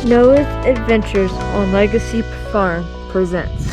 Noah's Adventures on Legacy Farm presents.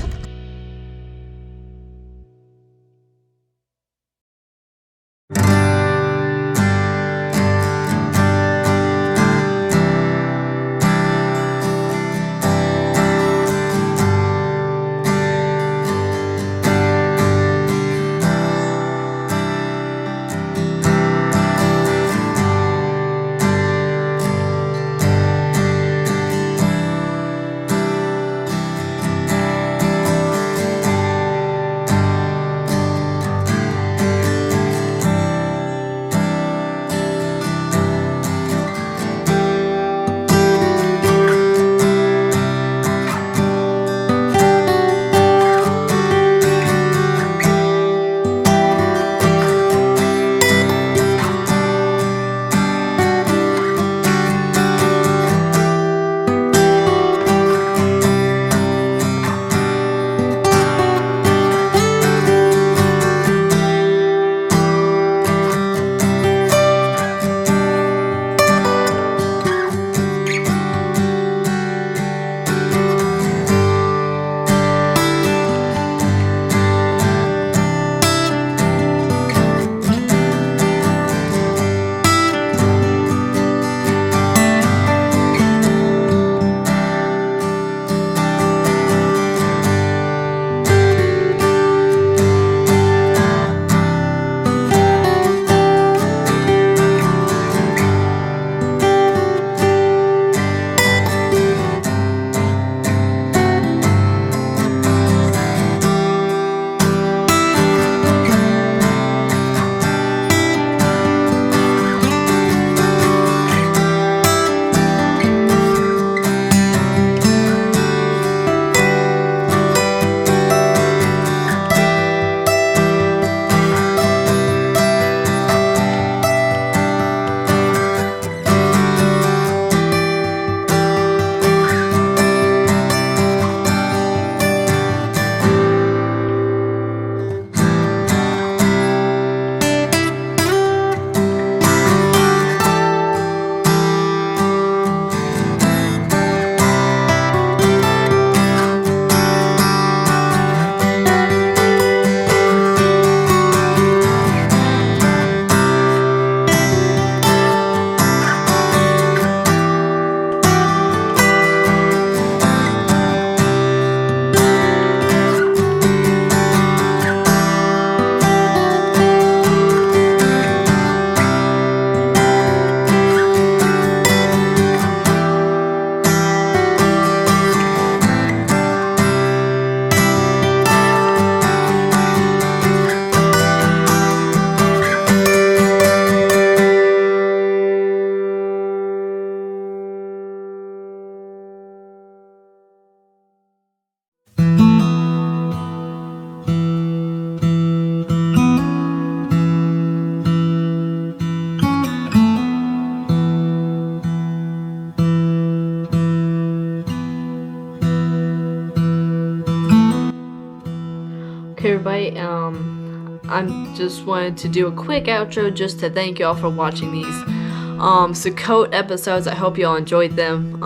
Okay, everybody, I'm just wanted to do a quick outro just to thank you all for watching these Sukkot episodes. I hope you all enjoyed them.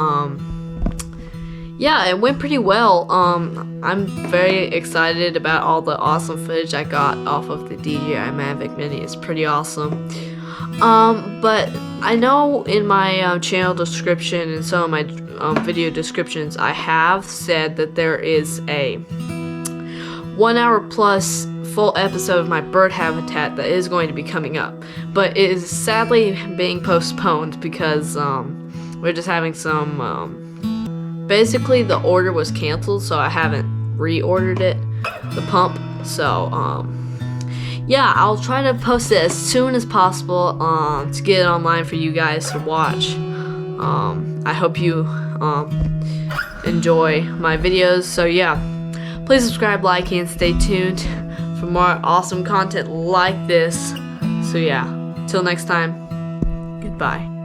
Yeah, it went pretty well. I'm very excited about all the awesome footage I got off of the DJI Mavic Mini. It's pretty awesome. But I know in my channel description and some of my video descriptions, I have said that there is a 1 hour plus full episode of my bird habitat that is going to be coming up, but it is sadly being postponed because we're just having some basically the order was canceled, so I haven't reordered it, the pump. So yeah, I'll try to post it as soon as possible to get it online for you guys to watch. I hope you enjoy my videos. So yeah, please subscribe, like, and stay tuned for more awesome content like this. So yeah, till next time, goodbye.